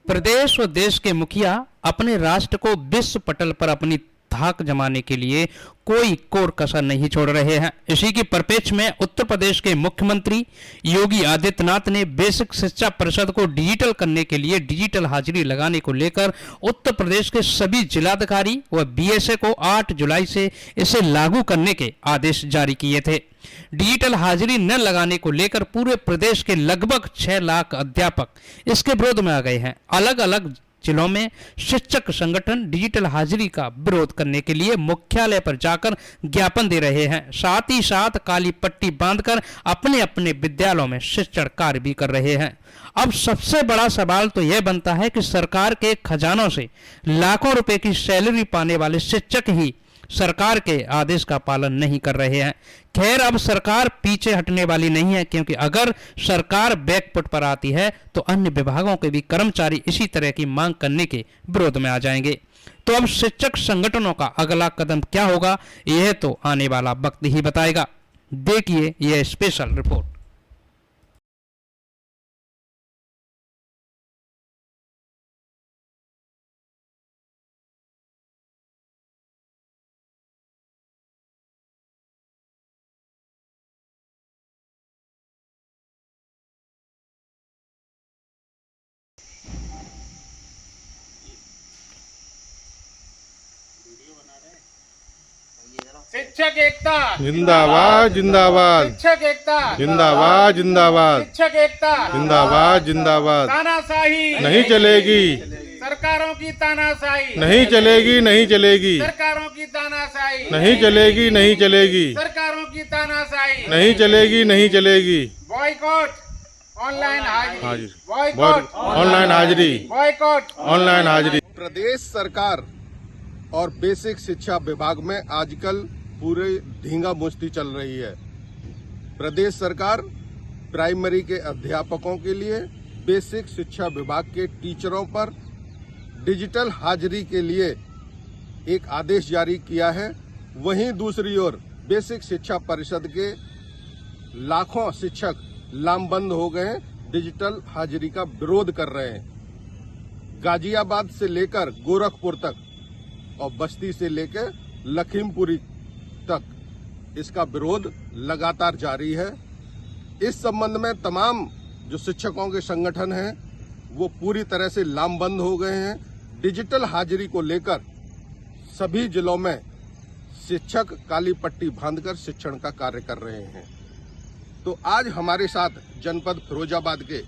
प्रदेश और देश के मुखिया अपने राष्ट्र को विश्व पटल पर अपनी धाक जमाने के लिए कोई कोर कसर नहीं छोड़ रहे हैं। इसी के परिप्रेक्ष्य में उत्तर प्रदेश के मुख्यमंत्री योगी आदित्यनाथ ने बेसिक शिक्षा परिषद को डिजिटल करने के लिए डिजिटल हाजिरी लगाने को लेकर उत्तर प्रदेश के सभी जिलाधिकारी व बीएसए को 8 जुलाई से इसे लागू करने के आदेश जारी किए थे। डिजिटल हाजिरी न लगाने को लेकर पूरे प्रदेश के लगभग 6 लाख अध्यापक इसके विरोध में आ गए हैं। अलग अलग जिलों में शिक्षक संगठन डिजिटल हाजिरी का विरोध करने के लिए मुख्यालय पर जाकर ज्ञापन दे रहे हैं। साथ ही साथ काली पट्टी बांधकर अपने अपने विद्यालयों में शिक्षण कार्य भी कर रहे हैं। अब सबसे बड़ा सवाल तो यह बनता है कि सरकार के खजानों से लाखों रुपए की सैलरी पाने वाले शिक्षक ही सरकार के आदेश का पालन नहीं कर रहे हैं। खैर, अब सरकार पीछे हटने वाली नहीं है, क्योंकि अगर सरकार बैकफुट पर आती है तो अन्य विभागों के भी कर्मचारी इसी तरह की मांग करने के विरोध में आ जाएंगे। तो अब शिक्षक संगठनों का अगला कदम क्या होगा, यह तो आने वाला वक्त ही बताएगा। देखिए यह स्पेशल रिपोर्ट। शिक्षक एकता जिंदाबाद जिंदाबाद शिक्षक एकता जिंदाबाद जिंदाबाद शिक्षक एकता जिंदाबाद जिंदाबाद तानाशाही नहीं चलेगी, सरकारों की तानाशाही नहीं चलेगी, नहीं चलेगी, सरकारों की तानाशाही नहीं चलेगी, नहीं चलेगी, सरकारों की तानाशाही नहीं चलेगी, नहीं चलेगी। बॉयकॉट ऑनलाइन हाजिरी हाजिरी बॉयकॉट ऑनलाइन हाजिरी बॉयकॉट ऑनलाइन हाजिरी। प्रदेश सरकार और बेसिक शिक्षा विभाग में आजकल पूरे धींगा मुश्ती चल रही है। प्रदेश सरकार प्राइमरी के अध्यापकों के लिए बेसिक शिक्षा विभाग के टीचरों पर डिजिटल हाजिरी के लिए एक आदेश जारी किया है। वहीं दूसरी ओर बेसिक शिक्षा परिषद के लाखों शिक्षक लामबंद हो गए हैं, डिजिटल हाजिरी का विरोध कर रहे हैं। गाजियाबाद से लेकर गोरखपुर तक और बस्ती से लेकर लखीमपुरी तक इसका विरोध लगातार जारी है। इस संबंध में तमाम जो शिक्षकों के संगठन हैं वो पूरी तरह से लामबंद हो गए हैं। डिजिटल हाजिरी को लेकर सभी जिलों में शिक्षक काली पट्टी बांधकर शिक्षण का कार्य कर रहे हैं। तो आज हमारे साथ जनपद फिरोजाबाद के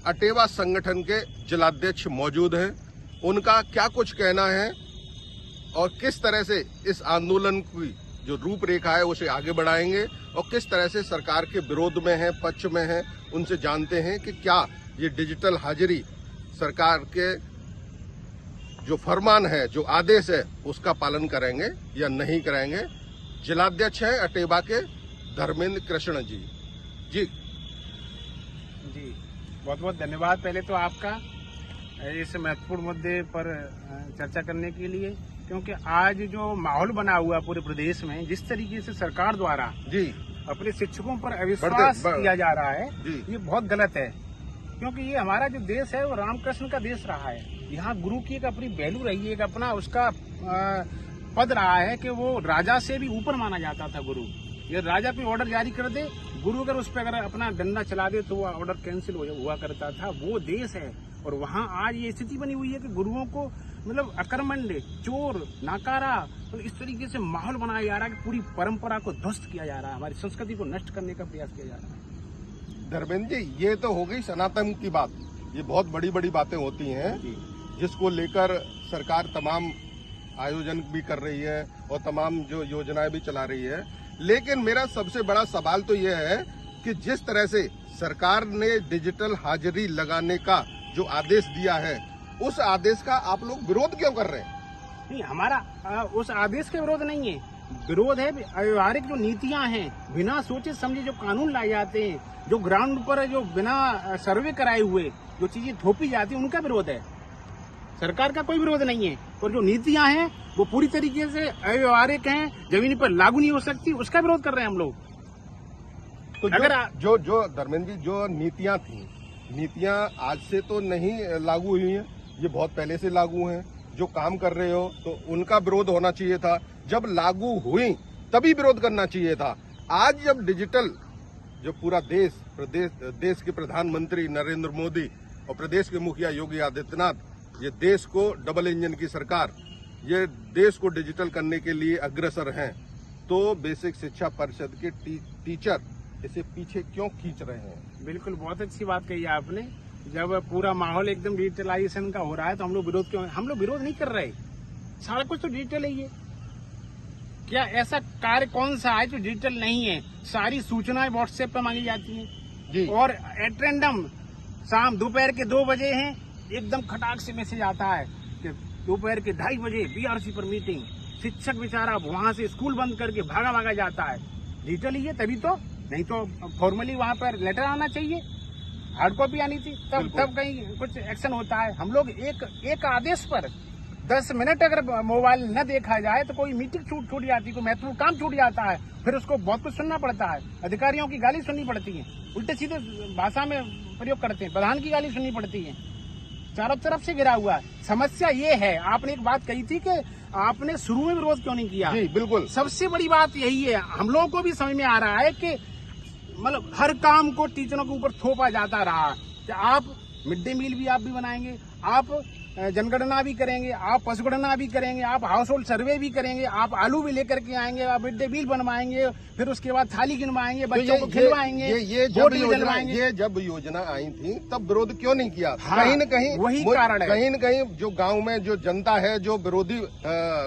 अटेवा संगठन के जिलाध्यक्ष मौजूद हैं। उनका क्या कुछ कहना है और किस तरह से इस आंदोलन की जो रूपरेखा है उसे आगे बढ़ाएंगे और किस तरह से सरकार के विरोध में है, पक्ष में है, उनसे जानते हैं कि क्या ये डिजिटल हाजिरी सरकार के जो फरमान है, जो आदेश है, उसका पालन करेंगे या नहीं करेंगे। जिलाध्यक्ष हैं अटेवा के धर्मेंद्र कृष्ण जी। जी बहुत बहुत धन्यवाद पहले तो आपका इस महत्वपूर्ण मुद्दे पर चर्चा करने के लिए, क्योंकि आज जो माहौल बना हुआ पूरे प्रदेश में, जिस तरीके से सरकार द्वारा जी अपने शिक्षकों पर अविश्वास किया जा रहा है, ये बहुत गलत है। क्योंकि ये हमारा जो देश है वो रामकृष्ण का देश रहा है। यहाँ गुरु की एक अपनी वैल्यू रही है, एक अपना उसका पद रहा है कि वो राजा से भी ऊपर माना जाता था गुरु। ये राजा पे ऑर्डर जारी कर दे, गुरु अगर उस पर अगर अपना डंडा चला दे तो वो ऑर्डर कैंसिल हुआ करता था। वो देश है और वहाँ आज ये स्थिति बनी हुई है कि गुरुओं को मतलब अकर्मण्य, चोर, नाकारा, तो इस तरीके से माहौल बनाया जा रहा है कि पूरी परंपरा को ध्वस्त किया जा रहा है, हमारी संस्कृति को नष्ट करने का प्रयास किया जा रहा है। धर्मेंद्र जी, ये तो हो गई सनातन की बात। ये बहुत बड़ी बड़ी बातें होती हैं जिसको लेकर सरकार तमाम आयोजन भी कर रही है और तमाम जो योजनाएं भी चला रही है। लेकिन मेरा सबसे बड़ा सवाल तो यह है कि जिस तरह से सरकार ने डिजिटल हाजिरी लगाने का जो आदेश दिया है, उस आदेश का आप लोग विरोध क्यों कर रहे हैं? नहीं, हमारा उस आदेश का विरोध नहीं है। विरोध है व्यवहारिक जो नीतियां हैं, बिना सोचे समझे जो कानून लाए जाते हैं, जो ग्राउंड पर जो बिना सर्वे कराए हुए जो चीजें थोपी जाती है, उनका विरोध है। सरकार का कोई विरोध नहीं है। और जो नीतियां हैं वो पूरी तरीके से अव्यवहारिक हैं, जमीन पर लागू नहीं हो सकती, उसका विरोध कर रहे हैं हम लोग। तो जो धर्मेंद्र जी, जो नीतियां थी नीतियां आज से तो नहीं लागू हुई हैं, ये बहुत पहले से लागू हैं। जो काम कर रहे हो तो उनका विरोध होना चाहिए था, जब लागू हुई तभी विरोध करना चाहिए था। आज जब डिजिटल जो पूरा देश के प्रधानमंत्री नरेंद्र मोदी और प्रदेश के मुखिया योगी आदित्यनाथ, ये देश को डबल इंजन की सरकार, ये देश को डिजिटल करने के लिए अग्रसर हैं, तो बेसिक शिक्षा परिषद के टीचर इसे पीछे क्यों खींच रहे हैं? बिल्कुल, बहुत अच्छी बात कही आपने। जब पूरा माहौल एकदम डिजिटलाइजेशन का हो रहा है तो हम लोग विरोध क्यों? हम लोग विरोध नहीं कर रहे, सारा कुछ तो डिजिटल ही है। क्या ऐसा कार्य कौन सा है जो डिजिटल नहीं है? सारी सूचनाएं व्हाट्सएप पर मांगी जाती हैं जी। और एट रैंडम शाम दोपहर के 2 बजे हैं, एकदम खटाक से मैसेज आता है कि दोपहर के 2:30 बजे बीआरसी पर मीटिंग। शिक्षक बेचारा वहां से स्कूल बंद करके भागा जाता है। डिजिटल ही है तभी तो, नहीं तो फॉर्मली वहां पर लेटर आना चाहिए, हार्ड कॉपी आनी थी, तब कहीं कुछ एक्शन होता है। हम लोग एक आदेश पर 10 मिनट अगर मोबाइल न देखा जाए तो कोई मीटिंग छूट जाती, कोई महत्वपूर्ण काम छूट जाता है, फिर उसको बहुत कुछ सुनना पड़ता है। अधिकारियों की गाली सुननी पड़ती है, उल्टे सीधे भाषा में प्रयोग करते हैं, प्रधान की गाली सुननी पड़ती है, चारों तरफ से घिरा हुआ है। समस्या ये है, आपने एक बात कही थी कि आपने शुरू में विरोध क्यों नहीं किया? जी बिल्कुल, सबसे बड़ी बात यही है। हम लोगों को भी समझ में आ रहा है कि मतलब हर काम को टीचरों के ऊपर थोपा जाता रहा कि आप मिड डे मील भी आप भी बनाएंगे, आप जनगणना भी करेंगे, आप पशुगणना भी करेंगे, आप हाउस होल्ड सर्वे भी करेंगे, आप आलू भी लेकर के आएंगे, आप मिड डे मील बनवाएंगे, फिर उसके बाद थाली गिनवाएंगे, बच्चों को खिलवाएंगे, ये जब योजना आई थी तब विरोध क्यों नहीं किया? हाँ, कहीं न कहीं वही कारण है। कहीं न कहीं जो गांव में जो जनता है, जो विरोधी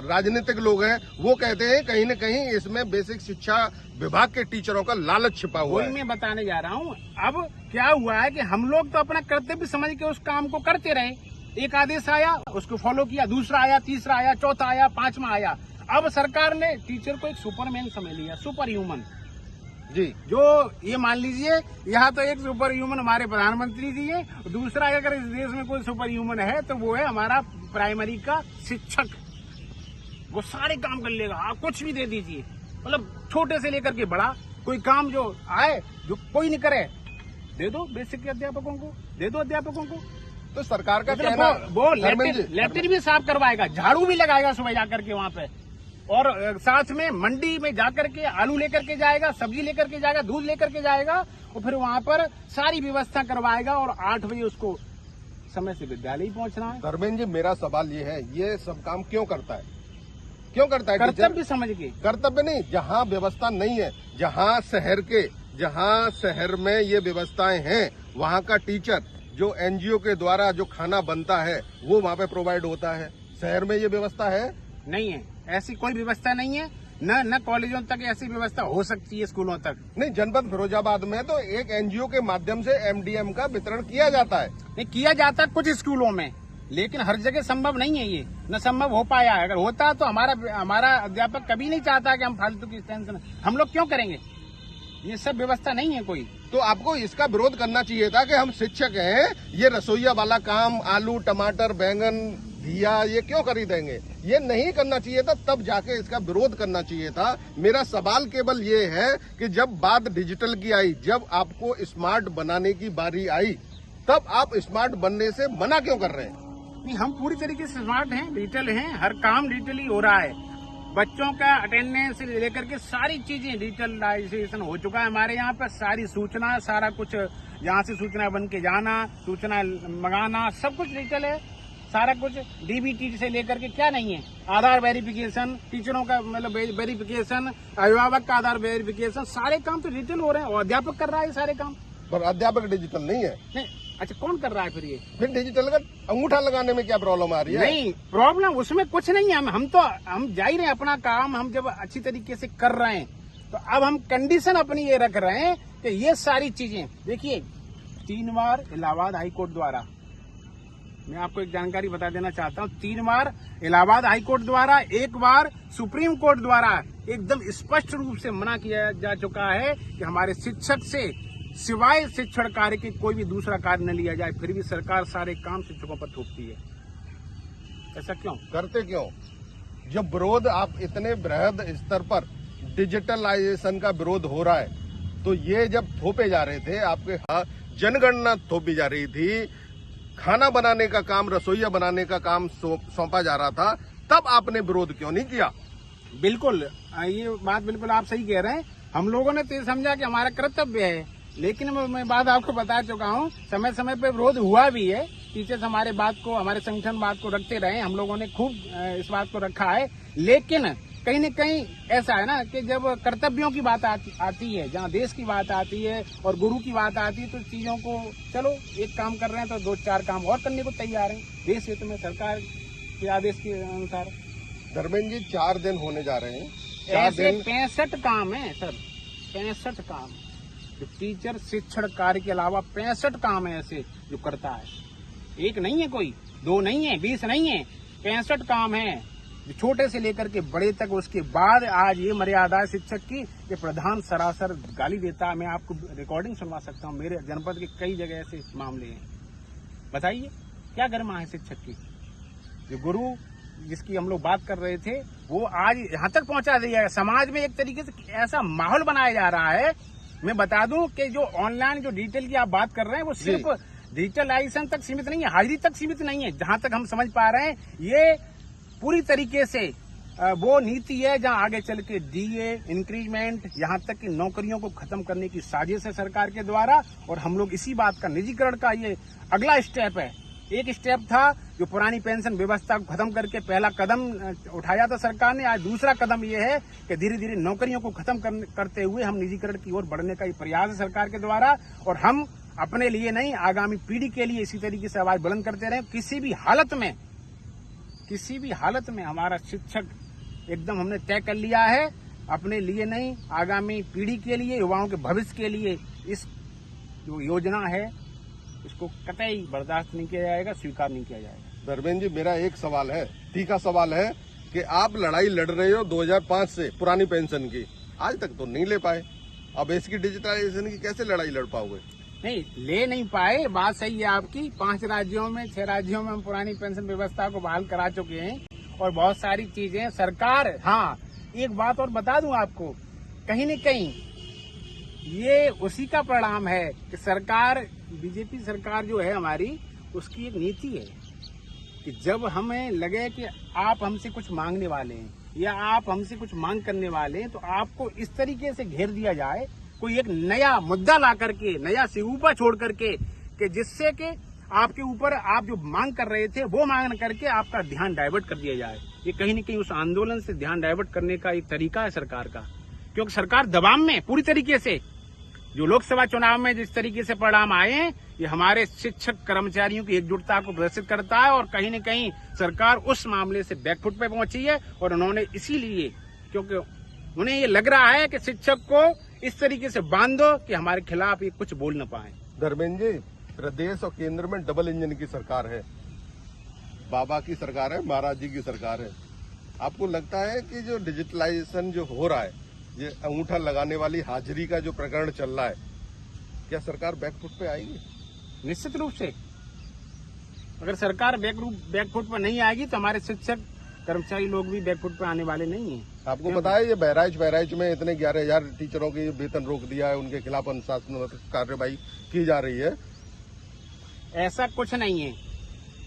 राजनीतिक लोग हैं, वो कहते हैं कहीं न कहीं इसमें बेसिक शिक्षा विभाग के टीचरों का लालच छिपा हुआ है। वही मैं बताने जा रहा हूँ। अब क्या हुआ है कि हम लोग तो अपना कर्तव्य समझ के उस काम को करते रहे। एक आदेश आया, उसको फॉलो किया, दूसरा आया, तीसरा आया, चौथा आया, 5वां आया। अब सरकार ने टीचर को एक सुपरमैन समझ लिया, सुपर ह्यूमन जी। जो ये मान लीजिए, यहाँ तो एक सुपर ह्यूमन हमारे प्रधानमंत्री जी है, दूसरा अगर इस देश में कोई सुपर ह्यूमन है तो वो है हमारा प्राइमरी का शिक्षक। वो सारे काम कर लेगा, आप कुछ भी दे दीजिए, मतलब छोटे से लेकर के बड़ा, कोई काम जो आए जो कोई नहीं करे, दे दो बेसिक अध्यापकों को, दे दो अध्यापकों को। तो सरकार का कहना, वो लेटर भी साफ करवाएगा, झाड़ू भी लगाएगा सुबह जाकर के वहाँ पे, और साथ में मंडी में जाकर के आलू लेकर के जाएगा, सब्जी लेकर के जाएगा, दूध लेकर के जाएगा, और फिर वहाँ पर सारी व्यवस्था करवाएगा, और 8 बजे उसको समय से विद्यालय ही पहुँचना है। धर्मेंद्र जी, मेरा सवाल ये है, ये सब काम क्यों करता है? क्यों करता है? कर्तव्य समझ के। कर्तव्य नहीं, जहाँ व्यवस्था नहीं है, जहाँ शहर में ये व्यवस्थाएं हैं, वहाँ का टीचर जो एनजीओ के द्वारा जो खाना बनता है वो वहाँ पे प्रोवाइड होता है। शहर में ये व्यवस्था है? नहीं है, ऐसी कोई व्यवस्था नहीं है, न कॉलेजों तक ऐसी व्यवस्था हो सकती है, स्कूलों तक नहीं। जनपद फिरोजाबाद में तो एक एनजीओ के माध्यम से एमडीएम का वितरण किया जाता है। नहीं किया जाता कुछ स्कूलों में, लेकिन हर जगह संभव नहीं है, ये न संभव हो पाया है। अगर होता तो हमारा अध्यापक कभी नहीं चाहता कि हम फालतू की टेंशन हम लोग क्यों करेंगे, ये सब व्यवस्था नहीं है कोई। तो आपको इसका विरोध करना चाहिए था कि हम शिक्षक हैं, ये रसोईया वाला काम, आलू टमाटर बैंगन घिया, ये क्यों खरीदेंगे? ये नहीं करना चाहिए था, तब जाके इसका विरोध करना चाहिए था। मेरा सवाल केवल ये है कि जब बात डिजिटल की आई, जब आपको स्मार्ट बनाने की बारी आई, तब आप स्मार्ट बनने से मना क्यों कर रहे हैं? नहीं, हम पूरी तरीके से स्मार्ट हैं, डिजिटल हैं, हर काम डिजिटली हो रहा है। बच्चों का अटेंडेंस से लेकर के सारी चीजें डिजिटलाइजेशन हो चुका है हमारे यहाँ पर। सारी सूचना, सारा कुछ, यहाँ से सूचना बन के जाना, सूचना मंगाना, सब कुछ डिजिटल है। सारा कुछ डीबीटी से लेकर के क्या नहीं है, आधार वेरिफिकेशन, टीचरों का मतलब वेरिफिकेशन, अभिभावक का आधार वेरिफिकेशन, सारे काम तो डिजिटल हो रहे हैं, और अध्यापक कर रहा है सारे काम। पर अध्यापक डिजिटल नहीं है। नहीं, अच्छा कौन कर रहा है फिर ये? फिर डिजिटल का अंगूठा लगाने में क्या प्रॉब्लम आ रही है? नहीं, प्रॉब्लम उसमें कुछ नहीं है। हम जा ही रहे हैं अपना काम, हम जब अच्छी तरीके से कर रहे हैं तो अब हम कंडीशन अपनी ये रख रहे हैं कि ये सारी चीजें देखिए, 3 बार इलाहाबाद हाईकोर्ट द्वारा, मैं आपको एक जानकारी बता देना चाहता हूँ, 3 बार इलाहाबाद हाईकोर्ट द्वारा, 1 बार सुप्रीम कोर्ट द्वारा एकदम स्पष्ट रूप से मना किया जा चुका है कि हमारे शिक्षक से सिवाय शिक्षण कार्य के कोई भी दूसरा कार्य न लिया जाए। फिर भी सरकार सारे काम शिक्षकों पर थोपती है। ऐसा क्यों करते? क्यों? जब विरोध आप इतने बृहद स्तर पर डिजिटलाइजेशन का विरोध हो रहा है, तो ये जब थोपे जा रहे थे आपके जनगणना थोपी जा रही थी, खाना बनाने का काम, रसोईया बनाने का काम सौंपा जा रहा था, तब आपने विरोध क्यों नहीं किया? बिल्कुल, ये बात बिल्कुल आप सही कह रहे हैं। हम लोगों ने तो ये समझा कि हमारा कर्तव्य है, लेकिन मैं बात आपको बता चुका हूँ, समय समय पे विरोध हुआ भी है। टीचर्स हमारे बात को, हमारे संगठन बात को रखते रहे, हम लोगों ने खूब इस बात को रखा है। लेकिन कहीं न कहीं ऐसा है ना कि जब कर्तव्यों की बात आती है, जहाँ देश की बात आती है और गुरु की बात आती है, तो चीजों को चलो एक काम कर रहे हैं तो 2-4 काम और करने को तैयार हैं देश हित में, सरकार के आदेश के अनुसार। धर्मेंद्र जी, 4 दिन होने जा रहे हैं, ऐसे 65 काम है सर, 65 काम जो टीचर शिक्षण कार्य के अलावा 65 काम है ऐसे जो करता है। एक नहीं है, कोई 2 नहीं है, 20 नहीं है, 65 काम है जो छोटे से लेकर के बड़े तक। उसके बाद आज ये मर्यादा है शिक्षक की कि प्रधान सरासर गाली देता है। मैं आपको रिकॉर्डिंग सुनवा सकता हूँ, मेरे जनपद के कई जगह ऐसे मामले हैं। बताइए क्या गरिमा है शिक्षक की? जो गुरु जिसकी हम लोग बात कर रहे थे, वो आज यहाँ तक पहुंचा दिया है। समाज में एक तरीके से ऐसा माहौल बनाया जा रहा है। मैं बता दूं कि जो ऑनलाइन जो डिजिटल की आप बात कर रहे हैं, वो सिर्फ डिजिटलाइजेशन तक सीमित नहीं है, हाजिरी तक सीमित नहीं है। जहां तक हम समझ पा रहे हैं, ये पूरी तरीके से वो नीति है जहां आगे चल के डीए, इंक्रीमेंट, यहाँ तक कि नौकरियों को खत्म करने की साजिश है सरकार के द्वारा। और हम लोग इसी बात का, निजीकरण का ये अगला स्टेप है। एक स्टेप था जो पुरानी पेंशन व्यवस्था को खत्म करके पहला कदम उठाया था सरकार ने। आज दूसरा कदम ये है कि धीरे धीरे नौकरियों को खत्म करते हुए हम निजीकरण की ओर बढ़ने का ये प्रयास है सरकार के द्वारा। और हम अपने लिए नहीं, आगामी पीढ़ी के लिए इसी तरीके से आवाज बुलंद करते रहे। किसी भी हालत में हमारा शिक्षक एकदम हमने तय कर लिया है, अपने लिए नहीं, आगामी पीढ़ी के लिए, युवाओं के भविष्य के लिए। इस जो योजना है इसको कतई बर्दाश्त नहीं किया जाएगा, स्वीकार नहीं किया जाएगा। धर्मेंद्र जी, मेरा एक सवाल है, तीखा सवाल है कि आप लड़ाई लड़ रहे हो 2005 से पुरानी पेंशन की, आज तक तो नहीं ले पाए। अब इसकी डिजिटलाइजेशन की कैसे लड़ाई लड़ पाओगे? नहीं, ले नहीं पाए, बात सही है आपकी। 5 राज्यों में, 6 राज्यों में हम पुरानी पेंशन व्यवस्था को बहाल करा चुके हैं और बहुत सारी चीजें सरकार। हाँ, एक बात और बता दूं आपको, कहीं न कहीं ये उसी का परिणाम है कि सरकार, बीजेपी सरकार जो है हमारी, उसकी एक नीति है कि जब हमें लगे कि आप हमसे कुछ मांगने वाले हैं या आप हमसे कुछ मांग करने वाले हैं, तो आपको इस तरीके से घेर दिया जाए, कोई एक नया मुद्दा ला करके, नया सिगूपा छोड़ करके, कि जिससे कि आपके ऊपर आप जो मांग कर रहे थे वो मांग करके आपका ध्यान डाइवर्ट कर दिया जाए। ये कहीं न कहीं उस आंदोलन से ध्यान डाइवर्ट करने का एक तरीका है सरकार का, क्योंकि सरकार दबाव में पूरी तरीके से, जो लोकसभा चुनाव में जिस तरीके से परिणाम आए हैं, ये हमारे शिक्षक कर्मचारियों की एकजुटता को प्रदर्शित करता है। और कहीं न कहीं सरकार उस मामले से बैकफुट पे पहुंची है। और उन्होंने इसीलिए, क्योंकि उन्हें ये लग रहा है कि शिक्षक को इस तरीके से बांधो कि हमारे खिलाफ ये कुछ बोल न पाए। धर्मेंद्र जी, प्रदेश और केंद्र में डबल इंजन की सरकार है, बाबा की सरकार है, महाराज जी की सरकार है। आपको लगता है कि जो डिजिटलाइजेशन जो हो रहा है, ये अंगूठा लगाने वाली हाजिरी का जो प्रकरण चल रहा है, क्या सरकार बैकफुट पे आएगी? निश्चित रूप से अगर सरकार बैकफुट पर नहीं आएगी तो हमारे शिक्षक कर्मचारी लोग भी बैकफुट पर आने वाले नहीं हैं। आपको पता है ये बहराइच में इतने 11,000 टीचरों के वेतन रोक दिया है, उनके खिलाफ अनुशासनात्मक कार्रवाई की जा रही है। ऐसा कुछ नहीं है,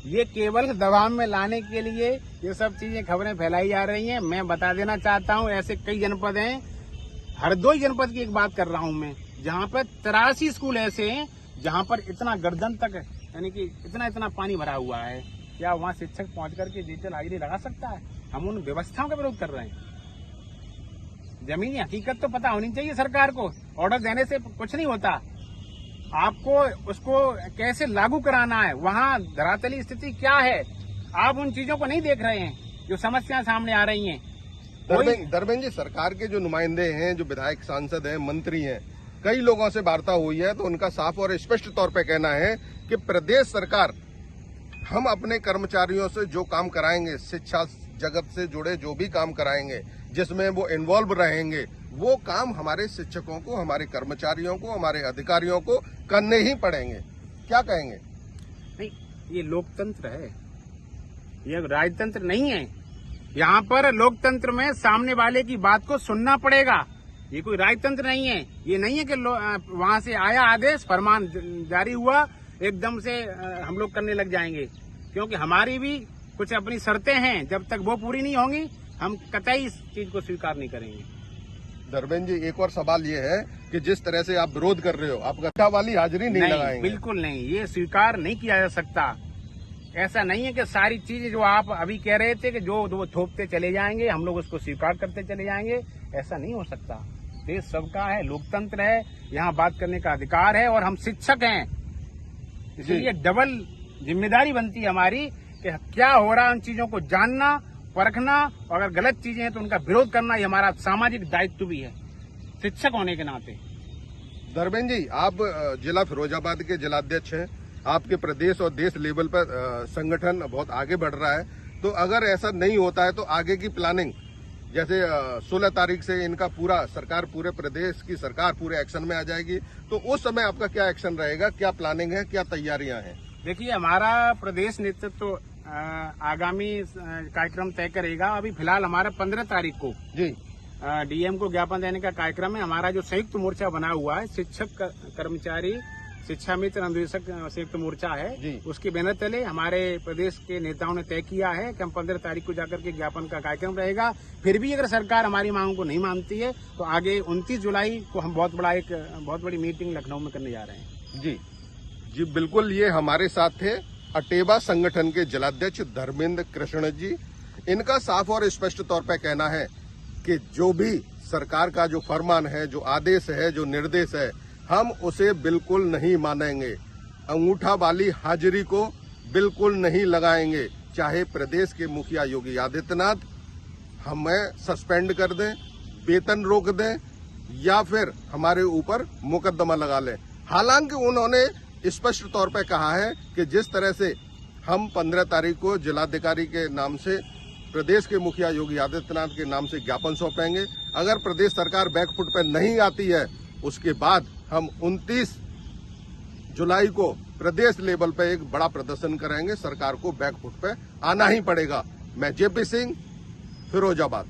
ये केवल दबाव में लाने के लिए ये सब चीजें, खबरें फैलाई जा रही हैं। मैं बता देना चाहता हूँ, ऐसे कई जनपद हैं, हरदोई जनपद की एक बात कर रहा हूँ मैं, जहाँ पर 83 स्कूल ऐसे हैं जहाँ पर इतना गर्दन तक, यानी कि इतना पानी भरा हुआ है। क्या वहाँ शिक्षक पहुँच करके डिजिटल हाजिरी लगा सकता है? हम उन व्यवस्थाओं का विरोध कर रहे हैं। जमीनी हकीकत तो पता होनी चाहिए सरकार को। ऑर्डर देने से कुछ नहीं होता, आपको उसको कैसे लागू कराना है, वहाँ धरातली स्थिति क्या है, आप उन चीजों को नहीं देख रहे हैं जो समस्याएं सामने आ रही हैं। धर्मेंद्र जी, सरकार के जो नुमाइंदे हैं, जो विधायक, सांसद हैं, मंत्री हैं, कई लोगों से वार्ता हुई है, तो उनका साफ और स्पष्ट तौर पे कहना है कि प्रदेश सरकार, हम अपने कर्मचारियों से जो काम कराएंगे, शिक्षा जगत से जुड़े जो भी काम कराएंगे, जिसमें वो इन्वॉल्व रहेंगे, वो काम हमारे शिक्षकों को, हमारे कर्मचारियों को, हमारे अधिकारियों को करने ही पड़ेंगे। क्या कहेंगे? नहीं, ये लोकतंत्र है, ये राजतंत्र नहीं है। यहाँ पर लोकतंत्र में सामने वाले की बात को सुनना पड़ेगा। ये कोई राजतंत्र नहीं है। ये नहीं है कि वहां से आया आदेश, फरमान जारी हुआ, एकदम से हम लोग करने लग जाएंगे, क्योंकि हमारी भी कुछ अपनी शर्तें हैं। जब तक वो पूरी नहीं होंगी हम कतई इस चीज को स्वीकार नहीं करेंगे। धर्मेंद्र जी, एक और सवाल ये है कि जिस तरह से आप विरोध कर रहे हो, आप गट्ठा वाली हाजिरी नहीं लगाएंगे? बिल्कुल नहीं, ये स्वीकार नहीं किया जा सकता। ऐसा नहीं है कि सारी चीजें जो आप अभी कह रहे थे कि जो वो थोपते चले जाएंगे, हम लोग उसको स्वीकार करते चले जाएंगे, ऐसा नहीं हो सकता। देश सबका है, लोकतंत्र है, यहाँ बात करने का अधिकार है, और हम शिक्षक हैं, इसलिए डबल जिम्मेदारी बनती है हमारी कि क्या हो रहा है उन चीजों को जानना, परखना, और अगर गलत चीजें हैं तो उनका विरोध करना, ये हमारा सामाजिक दायित्व भी है शिक्षक होने के नाते। धर्मेंद्र जी, आप जिला फिरोजाबाद के जिलाध्यक्ष हैं, आपके प्रदेश और देश लेवल पर संगठन बहुत आगे बढ़ रहा है, तो अगर ऐसा नहीं होता है तो आगे की प्लानिंग, जैसे 16 तारीख से इनका पूरा सरकार, पूरे प्रदेश की सरकार पूरे एक्शन में आ जाएगी, तो उस समय आपका क्या एक्शन रहेगा, क्या प्लानिंग है, क्या तैयारियां हैं? देखिए, हमारा प्रदेश नेतृत्व तो आगामी कार्यक्रम तय करेगा। अभी फिलहाल हमारा 15 तारीख को जी डीएम को ज्ञापन देने का कार्यक्रम है। हमारा जो संयुक्त मोर्चा बना हुआ है, शिक्षक कर्मचारी शिक्षा मित्र अन्वेषक संयुक्त मोर्चा है, उसके बैनर तले हमारे प्रदेश के नेताओं ने तय किया है कि हम 15 तारीख को जाकर के ज्ञापन का कार्यक्रम रहेगा। फिर भी अगर सरकार हमारी मांगों को नहीं मानती है तो आगे 29 जुलाई को हम बहुत बड़ी मीटिंग लखनऊ में करने जा रहे हैं। जी बिल्कुल, ये हमारे साथ थे अटेवा संगठन के जिलाध्यक्ष धर्मेंद्र कृष्ण जी। इनका साफ और स्पष्ट तौर पर कहना है कि जो भी सरकार का जो फरमान है, जो आदेश है, जो निर्देश है, हम उसे बिल्कुल नहीं मानेंगे। अंगूठा वाली हाजिरी को बिल्कुल नहीं लगाएंगे, चाहे प्रदेश के मुखिया योगी आदित्यनाथ हमें सस्पेंड कर दें, वेतन रोक दें, या फिर हमारे ऊपर मुकदमा लगा लें। हालांकि उन्होंने स्पष्ट तौर पर कहा है कि जिस तरह से हम 15 तारीख को जिलाधिकारी के नाम से प्रदेश के मुखिया योगी आदित्यनाथ के नाम से ज्ञापन सौंपेंगे, अगर प्रदेश सरकार बैकफुट पर नहीं आती है, उसके बाद हम 29 जुलाई को प्रदेश लेवल पर एक बड़ा प्रदर्शन करेंगे। सरकार को बैकफुट पे आना ही पड़ेगा। मैं जेपी सिंह, फिरोजाबाद।